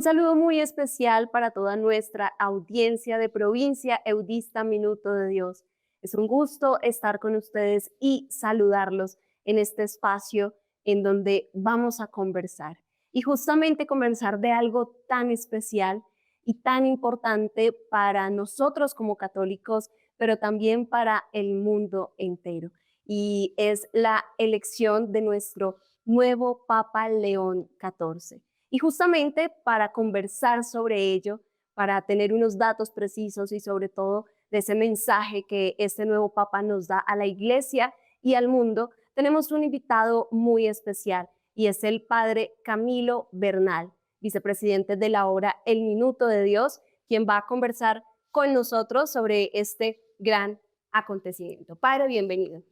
saludo muy especial para toda nuestra audiencia de Provincia Eudista Minuto de Dios. Es un gusto estar con ustedes y saludarlos en este espacio en donde vamos a conversar. Y justamente conversar de algo tan especial y tan importante para nosotros como católicos, pero también para el mundo entero. Y es la elección de nuestro nuevo Papa León XIV. Y justamente para conversar sobre ello, para tener unos datos precisos y sobre todo de ese mensaje que este nuevo Papa nos da a la Iglesia y al mundo, tenemos un invitado muy especial y es el Padre Camilo Bernal, vicepresidente de la obra El Minuto de Dios, quien va a conversar con nosotros sobre este gran acontecimiento. Padre, bienvenido.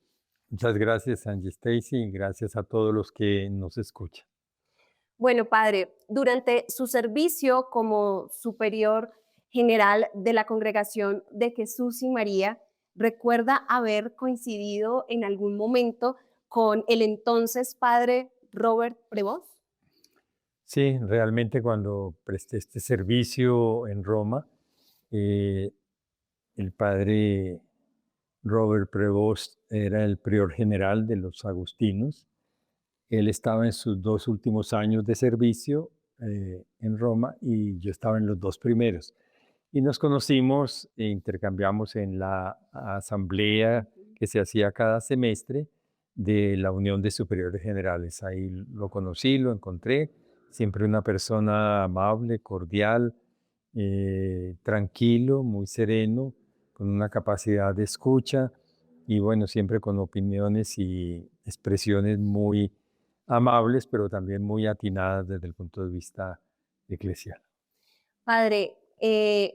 Muchas gracias, Angie Stacy, y gracias a todos los que nos escuchan. Bueno, padre, durante su servicio como superior general de la Congregación de Jesús y María, ¿recuerda haber coincidido en algún momento con el entonces padre Robert Prevost? Sí, realmente cuando presté este servicio en Roma, eh, el padre Robert Prevost era el prior general de los agustinos. Él estaba en sus 2 últimos años de servicio en Roma y yo estaba en los 2 primeros. Y nos conocimos e intercambiamos en la asamblea Ujú. que se hacía cada semestre de la Unión de Superiores Generales. Ahí lo conocí, lo encontré, siempre una persona amable, cordial, tranquilo, muy sereno, con una capacidad de escucha y bueno, siempre con opiniones y expresiones muy amables, pero también muy atinadas desde el punto de vista eclesial. Padre,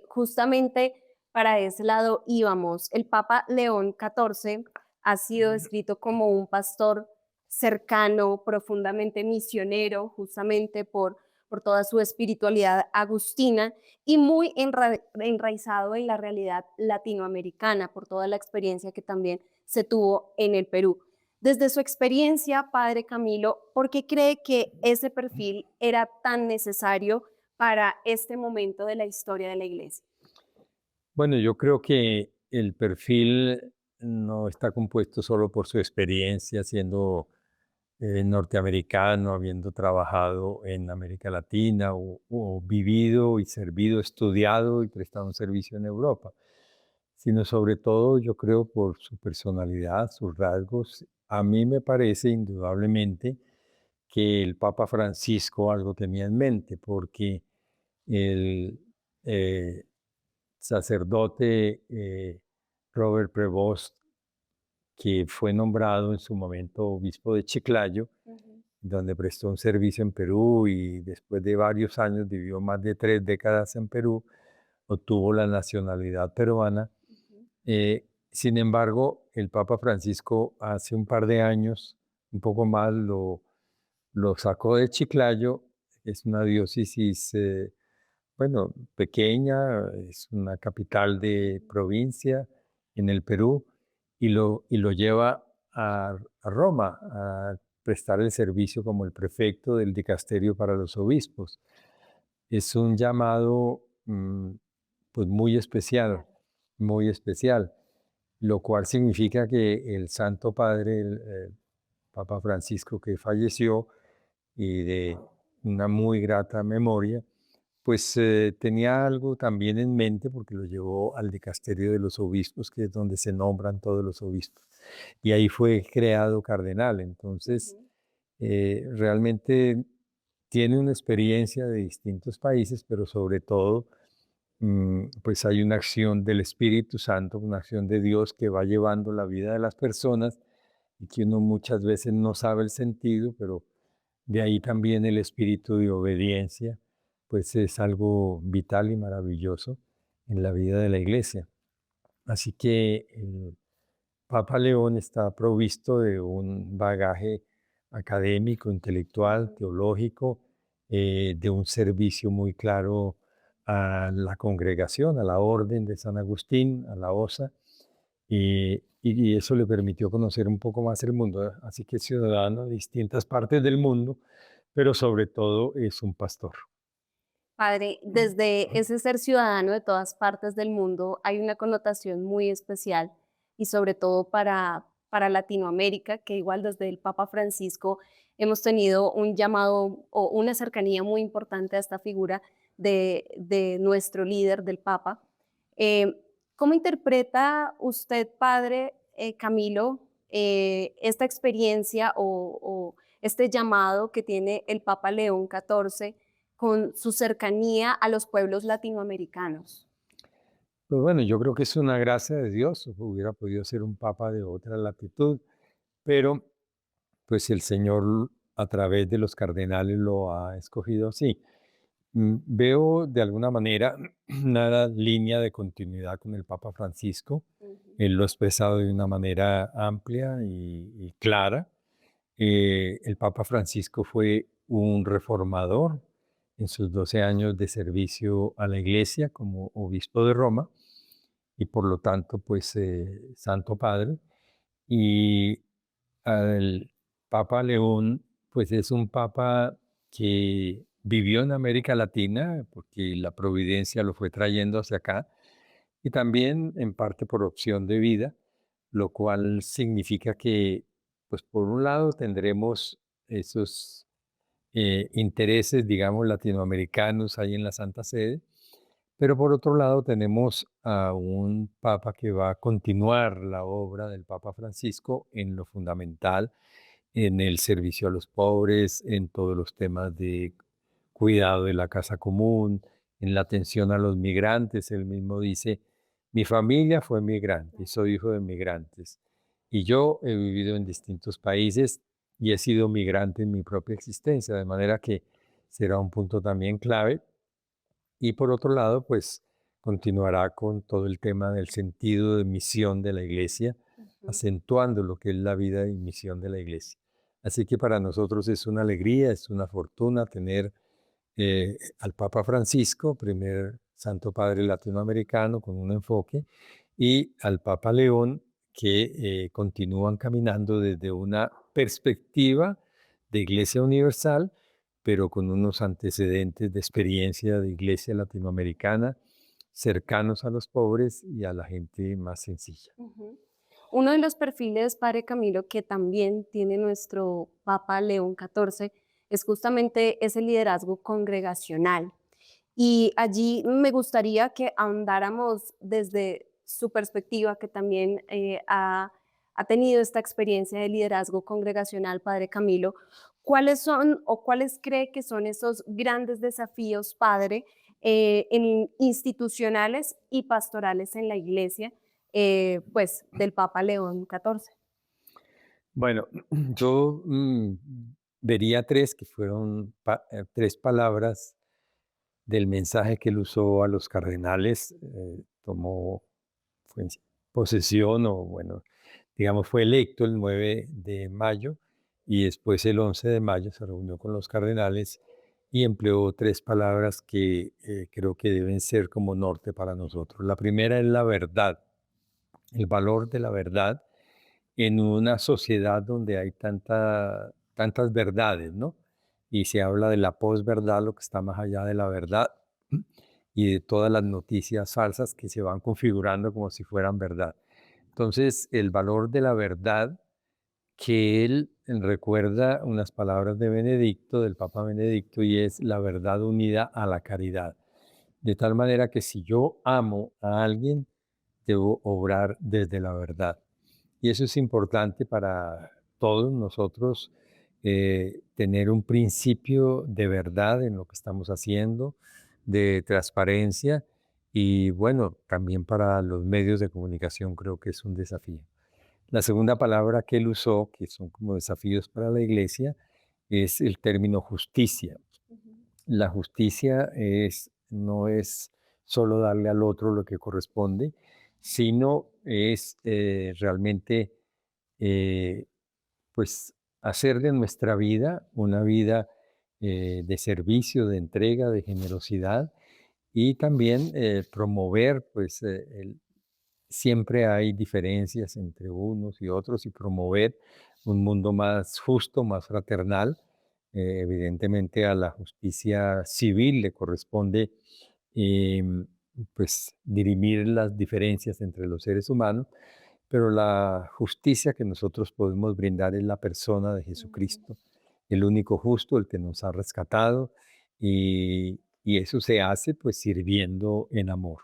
justamente para ese lado íbamos. El Papa León XIV ha sido descrito como un pastor cercano, profundamente misionero, justamente por toda su espiritualidad agustina y muy enraizado en la realidad latinoamericana, por toda la experiencia que también se tuvo en el Perú. Desde su experiencia, Padre Camilo, ¿por qué cree que ese perfil era tan necesario para este momento de la historia de la iglesia? Bueno, yo creo que el perfil no está compuesto solo por su experiencia siendo norteamericano, habiendo trabajado en América Latina o vivido y servido, estudiado y prestado un servicio en Europa, sino sobre todo yo creo por su personalidad, sus rasgos. A mí me parece indudablemente que el Papa Francisco algo tenía en mente, porque el eh, sacerdote Robert Prevost, que fue nombrado en su momento obispo de Chiclayo, Ujú, donde prestó un servicio en Perú y después de varios años vivió más de 3 décadas en Perú, obtuvo la nacionalidad peruana. ujú. Sin embargo, el Papa Francisco hace un par de años, un poco más, lo sacó de Chiclayo. Es una diócesis, bueno, pequeña, es una capital de provincia en el Perú, y lo lleva a Roma a prestar el servicio como el prefecto del dicasterio para los obispos. Es un llamado, pues Claro. muy especial, lo cual significa que el Santo Padre, el Papa Francisco, que falleció y de una muy grata memoria, pues tenía algo también en mente porque lo llevó al dicasterio de los obispos, que es donde se nombran todos los obispos. Y ahí fue creado cardenal. Entonces, Ujú. realmente tiene una experiencia de distintos países, pero sobre todo, pues hay una acción del Espíritu Santo, una acción de Dios que va llevando la vida de las personas y que uno muchas veces no sabe el sentido, pero de ahí también el espíritu de obediencia, pues es algo vital y maravilloso en la vida de la iglesia. Así que el Papa León está provisto de un bagaje académico, intelectual, Ujú. teológico, de un servicio muy claro a la congregación, a la orden de San Agustín, a la OSA, y eso le permitió conocer un poco más el mundo. Así que es ciudadano de distintas partes del mundo, pero sobre todo es un pastor. Padre, desde ese ser ciudadano de todas partes del mundo hay una connotación muy especial y sobre todo para Latinoamérica, que igual desde el Papa Francisco hemos tenido un llamado o una cercanía muy importante a esta figura de nuestro líder, del Papa. Eh, ¿Cómo interpreta usted, Padre Camilo, esta experiencia o este llamado que tiene el Papa León XIV con su cercanía a los pueblos latinoamericanos? Pues bueno, yo creo que es una gracia de Dios, hubiera podido ser un papa de otra latitud, pero pues el Señor a través de los cardenales lo ha escogido así. Veo de alguna manera una línea de continuidad con el Papa Francisco. Ujú, Él lo ha expresado de una manera amplia y clara. El Papa Francisco fue un reformador en sus 12 años de servicio a la Iglesia como obispo de Roma y por lo tanto, pues, Santo Padre. Y el Papa León, pues es un papa que vivió en América Latina, porque la providencia lo fue trayendo hacia acá, y también en parte por opción de vida, lo cual significa que, pues por un lado tendremos esos intereses, digamos, latinoamericanos ahí en la Santa Sede, pero por otro lado tenemos a un papa que va a continuar la obra del Papa Francisco en lo fundamental, en el servicio a los pobres, en todos los temas de cuidado de la casa común, en la atención a los migrantes. Él mismo dice, mi familia fue migrante y soy hijo de migrantes. Y yo he vivido en distintos países y he sido migrante en mi propia existencia, de manera que será un punto también clave. Y por otro lado, pues continuará con todo el tema del sentido de misión de la iglesia, ujú. acentuando lo que es la vida y misión de la iglesia. Así que para nosotros es una alegría, es una fortuna tener al Papa Francisco, primer Santo Padre latinoamericano con un enfoque, y al Papa León, que continúan caminando desde una perspectiva de Iglesia Universal, pero con unos antecedentes de experiencia de Iglesia latinoamericana, cercanos a los pobres y a la gente más sencilla. Ujú. Uno de los perfiles, Padre Camilo, que también tiene nuestro Papa León XIV es justamente ese liderazgo congregacional. Y allí me gustaría que ahondáramos desde su perspectiva, que también ha tenido esta experiencia de liderazgo congregacional, Padre Camilo. ¿Cuáles son o cuáles cree que son esos grandes desafíos, Padre, institucionales y pastorales en la iglesia, pues del Papa León XIV? Bueno, yo vería tres que fueron tres palabras del mensaje que él usó a los cardenales. Tomó fue en posesión o bueno, digamos, fue electo el 9 de mayo y después el 11 de mayo se reunió con los cardenales y empleó tres palabras que creo que deben ser como norte para nosotros. La primera es la verdad, el valor de la verdad en una sociedad donde hay tantas verdades, ¿no? Y se habla de la posverdad, lo que está más allá de la verdad, y de todas las noticias falsas que se van configurando como si fueran verdad. Entonces, el valor de la verdad, que él recuerda unas palabras de Benedicto, del Papa Benedicto, y es la verdad unida a la caridad. De tal manera que si yo amo a alguien, debo obrar desde la verdad. Y eso es importante para todos nosotros, tener un principio de verdad en lo que estamos haciendo, de transparencia y bueno, también para los medios de comunicación creo que es un desafío. La segunda palabra que él usó, que son como desafíos para la iglesia, es el término justicia. Ujú, La justicia no es solo darle al otro lo que corresponde, sino es realmente eh, pues hacer de nuestra vida una vida de servicio, de entrega, de generosidad y también promover, pues siempre hay diferencias entre unos y otros y promover un mundo más justo, más fraternal, Evidentemente a la justicia civil le corresponde em, pues dirimir las diferencias entre los seres humanos, pero la justicia que nosotros podemos brindar es la persona de Ujú, Jesucristo, el único justo, el que nos ha rescatado, y eso se hace pues sirviendo en amor.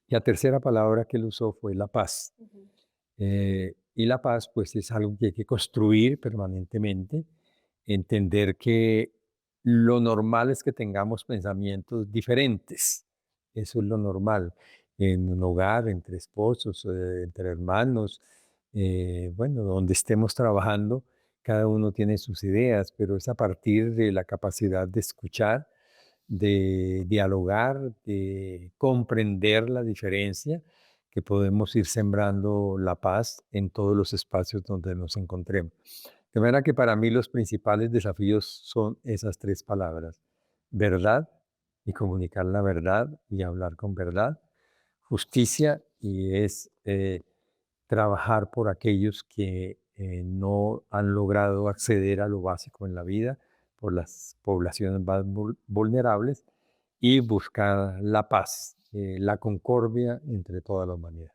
Y la tercera palabra que él usó fue la paz. ujú, Y la paz, pues, es algo que hay que construir permanentemente, entender que lo normal es que tengamos pensamientos diferentes. Eso es lo normal. En un hogar, entre esposos, entre hermanos, bueno, donde estemos trabajando, cada uno tiene sus ideas, pero es a partir de la capacidad de escuchar, de dialogar, de comprender la diferencia, que podemos ir sembrando la paz en todos los espacios donde nos encontremos. De manera que para mí los principales desafíos son esas tres palabras: verdad y comunicar la verdad y hablar con verdad; justicia, y es trabajar por aquellos que no han logrado acceder a lo básico en la vida, por las poblaciones más vulnerables; y buscar la paz, la concordia entre toda la humanidad.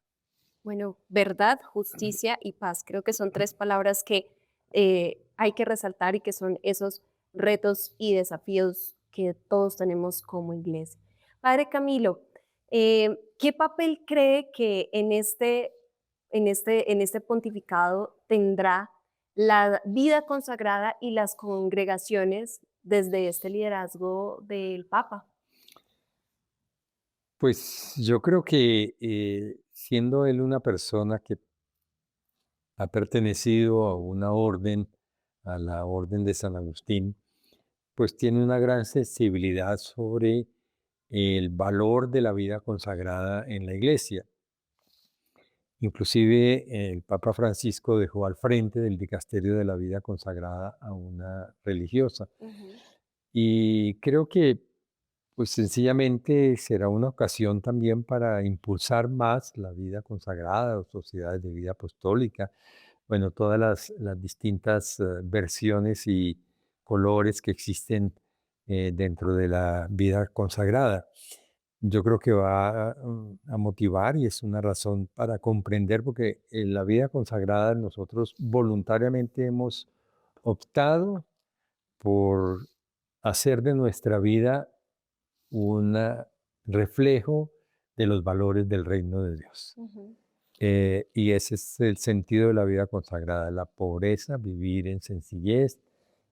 bueno, verdad, justicia y paz. Creo que son tres palabras que hay que resaltar y que son esos retos y desafíos que todos tenemos como iglesia. Padre Camilo, ¿qué papel cree que en este pontificado tendrá la vida consagrada y las congregaciones desde este liderazgo del Papa? Pues yo creo que siendo él una persona que ha pertenecido a una orden, a la orden de San Agustín, pues tiene una gran sensibilidad sobre el valor de la vida consagrada en la iglesia. Inclusive el Papa Francisco dejó al frente del dicasterio de la vida consagrada a una religiosa. Ujú, Y creo que pues sencillamente será una ocasión también para impulsar más la vida consagrada o sociedades de vida apostólica, bueno, todas las distintas versiones y colores que existen dentro de la vida consagrada. Yo creo que va a motivar, y es una razón para comprender, porque en la vida consagrada nosotros voluntariamente hemos optado por hacer de nuestra vida un reflejo de los valores del reino de Dios. ujú. Y ese es el sentido de la vida consagrada: la pobreza, vivir en sencillez;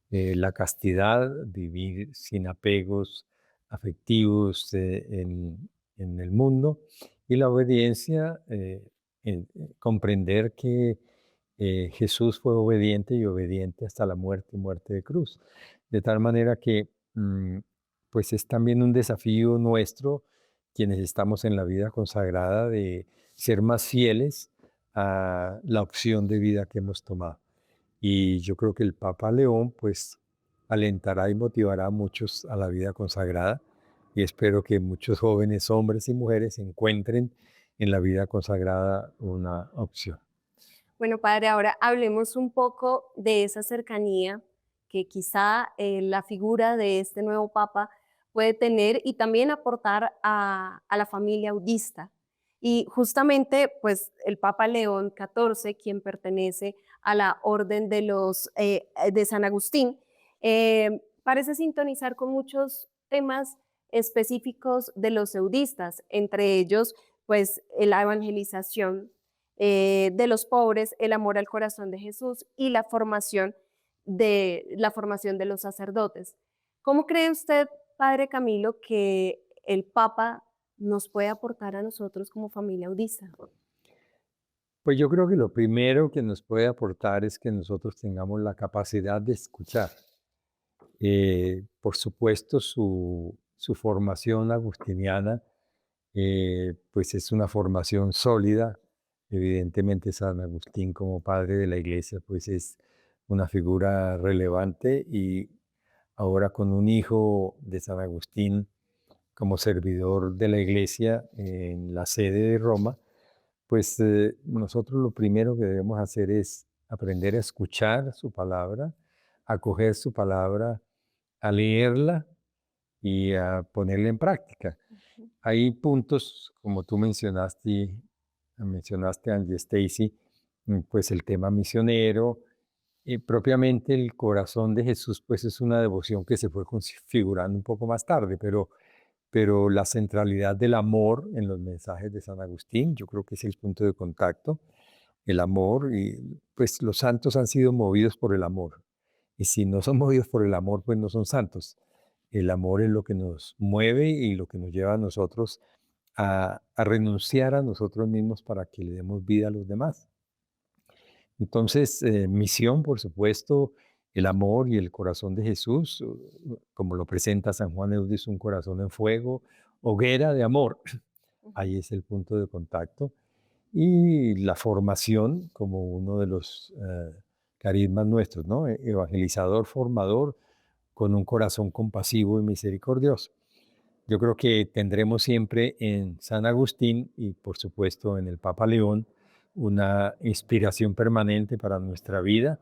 la castidad, vivir sin apegos afectivos en el mundo; y la obediencia, comprender que Jesús fue obediente y obediente hasta la muerte y muerte de cruz. De tal manera que pues es también un desafío nuestro, quienes estamos en la vida consagrada, de ser más fieles a la opción de vida que hemos tomado. Y yo creo que el Papa León, pues, alentará y motivará a muchos a la vida consagrada, y espero que muchos jóvenes, hombres y mujeres, encuentren en la vida consagrada una opción. Bueno, padre, ahora hablemos un poco de esa cercanía que quizá la figura de este nuevo papa puede tener y también aportar a la familia autista. Y justamente, pues, el Papa León XIV, quien pertenece a la Orden de San Agustín, parece sintonizar con muchos temas específicos de los eudistas, entre ellos, pues, la evangelización de los pobres, el amor al corazón de Jesús y la formación de los sacerdotes. ¿Cómo cree usted, Padre Camilo, que el Papa nos puede aportar a nosotros como familia audista? Pues yo creo que lo primero que nos puede aportar es que nosotros tengamos la capacidad de escuchar. Por supuesto, su formación agustiniana, pues es una formación sólida. Evidentemente, San Agustín, como padre de la iglesia, pues es una figura relevante, y ahora con un hijo de San Agustín como servidor de la iglesia en la sede de Roma, pues nosotros lo primero que debemos hacer es aprender a escuchar su palabra, a coger su palabra, a leerla y a ponerla en práctica. Ujú. Hay puntos, como tú mencionaste, Angie Stacy, pues el tema misionero, propiamente el corazón de Jesús, pues es una devoción que se fue configurando un poco más tarde, pero la centralidad del amor en los mensajes de San Agustín, yo creo que es el punto de contacto, el amor, y pues los santos han sido movidos por el amor. Y si no son movidos por el amor, pues no son santos. El amor es lo que nos mueve y lo que nos lleva a nosotros a renunciar a nosotros mismos para que le demos vida a los demás. Entonces, misión, por supuesto, el amor y el corazón de Jesús, como lo presenta San Juan Eudis, un corazón en fuego, hoguera de amor. Ujú. Ahí es el punto de contacto. Y la formación como uno de los carismas nuestros, ¿no? Evangelizador, formador, con un corazón compasivo y misericordioso. Yo creo que tendremos siempre en San Agustín y por supuesto en el Papa León una inspiración permanente para nuestra vida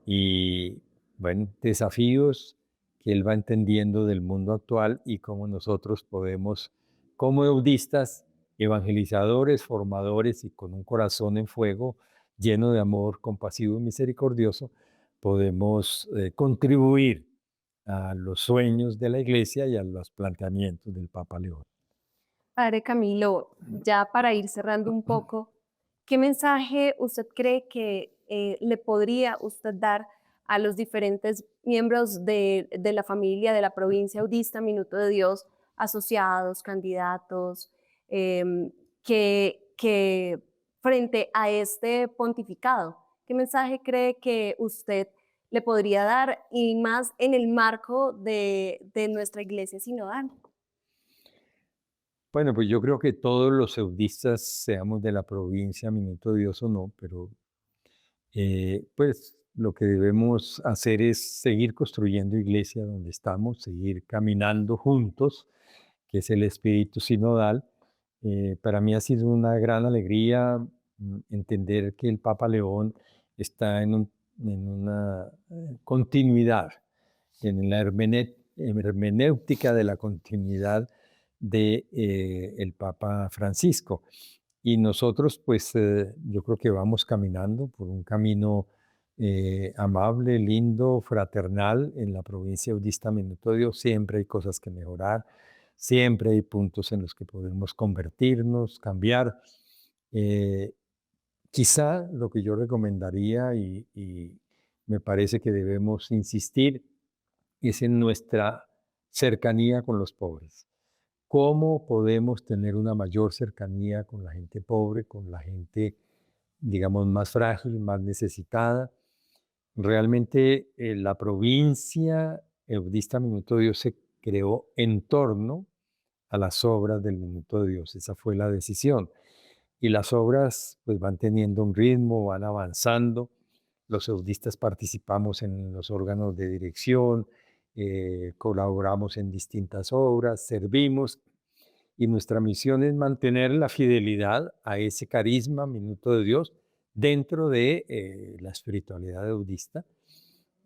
y, bueno, desafíos que él va entendiendo del mundo actual y cómo nosotros podemos, como eudistas, evangelizadores, formadores y con un corazón en fuego, lleno de amor compasivo y misericordioso, podemos contribuir a los sueños de la Iglesia y a los planteamientos del Papa León. Padre Camilo, ya para ir cerrando un poco, ¿qué mensaje usted cree que le podría usted dar a los diferentes miembros de la familia de la provincia audista Minuto de Dios, asociados, candidatos, que frente a este pontificado, qué mensaje cree que usted le podría dar y más en el marco de nuestra iglesia sinodal? Bueno, pues yo creo que todos los eudistas, seamos de la provincia, Minuto de Dios o no, pero pues lo que debemos hacer es seguir construyendo iglesia donde estamos, seguir caminando juntos, que es el espíritu sinodal. Para mí ha sido una gran alegría entender que el Papa León está en una continuidad, en la hermenéutica de la continuidad de el Papa Francisco. Y nosotros, pues, yo creo que vamos caminando por un camino amable, lindo, fraternal en la provincia audista Minuto de Dios. Siempre hay cosas que mejorar, siempre hay puntos en los que podemos convertirnos, cambiar. Eh, Quizá lo que yo recomendaría y me parece que debemos insistir es en nuestra cercanía con los pobres. ¿Cómo podemos tener una mayor cercanía con la gente pobre, con la gente, digamos, más frágil, más necesitada? Realmente la provincia Eudista Minuto de Dios se creó en torno a las obras del Minuto de Dios. Esa fue la decisión. Y las obras pues van teniendo un ritmo, van avanzando. Los eudistas participamos en los órganos de dirección, colaboramos en distintas obras, servimos y nuestra misión es mantener la fidelidad a ese carisma, Minuto de Dios, dentro de la espiritualidad eudista.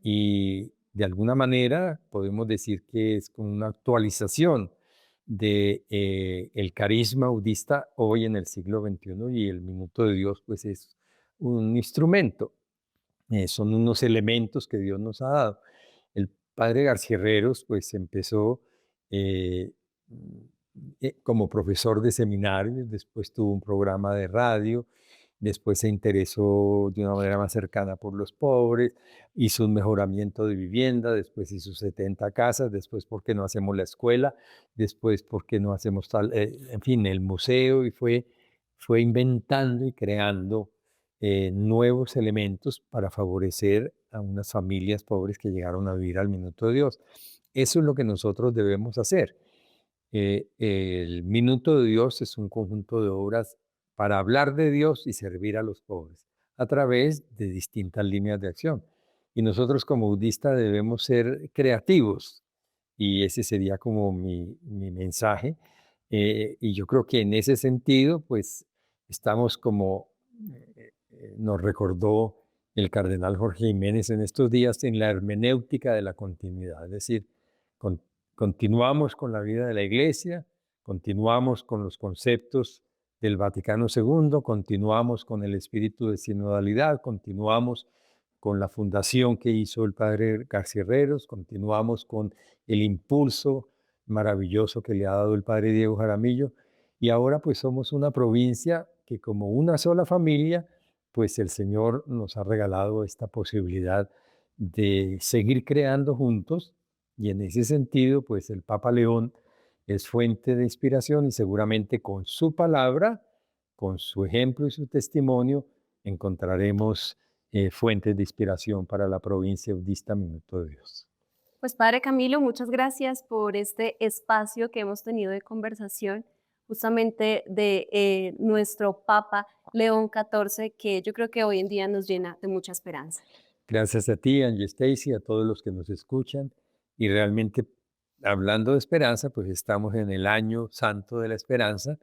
Y de alguna manera podemos decir que es como una actualización de el carisma eudista hoy en el siglo XXI y el Minuto de Dios pues es un instrumento, son unos elementos que Dios nos ha dado. El padre García Herreros pues empezó eh, como profesor de seminarios, después tuvo un programa de radio, después se interesó de una manera más cercana por los pobres, hizo un mejoramiento de vivienda, después hizo 70 casas, después por qué no hacemos la escuela, después por qué no hacemos tal, en fin, el museo y fue inventando y creando nuevos elementos para favorecer a unas familias pobres que llegaron a vivir al Minuto de Dios. Eso es lo que nosotros debemos hacer. El Minuto de Dios es un conjunto de obras para hablar de Dios y servir a los pobres a través de distintas líneas de acción. Y nosotros como budistas debemos ser creativos y ese sería como mi mensaje. Y yo creo que en ese sentido, pues estamos como nos recordó el cardenal Jorge Jiménez en estos días en la hermenéutica de la continuidad. Es decir, con- continuamos con la vida de la Iglesia, continuamos con los conceptos del Vaticano II, continuamos con el espíritu de sinodalidad, continuamos con la fundación que hizo el padre García Herreros, continuamos con el impulso maravilloso que le ha dado el padre Diego Jaramillo, y ahora pues somos una provincia que como una sola familia, pues el Señor nos ha regalado esta posibilidad de seguir creando juntos, y en ese sentido pues el Papa León es fuente de inspiración y seguramente con su palabra, con su ejemplo y su testimonio, encontraremos fuentes de inspiración para la provincia budista Minuto de Dios. Pues Padre Camilo, muchas gracias por este espacio que hemos tenido de conversación justamente de nuestro Papa León XIV, que yo creo que hoy en día nos llena de mucha esperanza. Gracias a ti, Angie Stacy, a todos los que nos escuchan. Y realmente, hablando de esperanza, pues estamos en el año santo de la esperanza.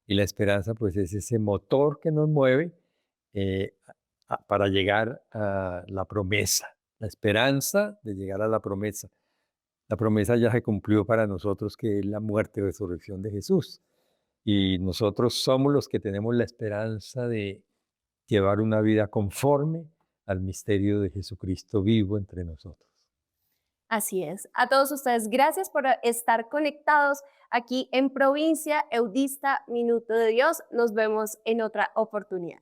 Y la esperanza, pues es ese motor que nos mueve eh, para llegar a la promesa. La esperanza de llegar a la promesa. La promesa ya se cumplió para nosotros, que es la muerte y resurrección de Jesús. Y nosotros somos los que tenemos la esperanza de llevar una vida conforme al misterio de Jesucristo vivo entre nosotros. Así es. A todos ustedes, gracias por estar conectados aquí en Provincia Eudista Minuto de Dios. Nos vemos en otra oportunidad.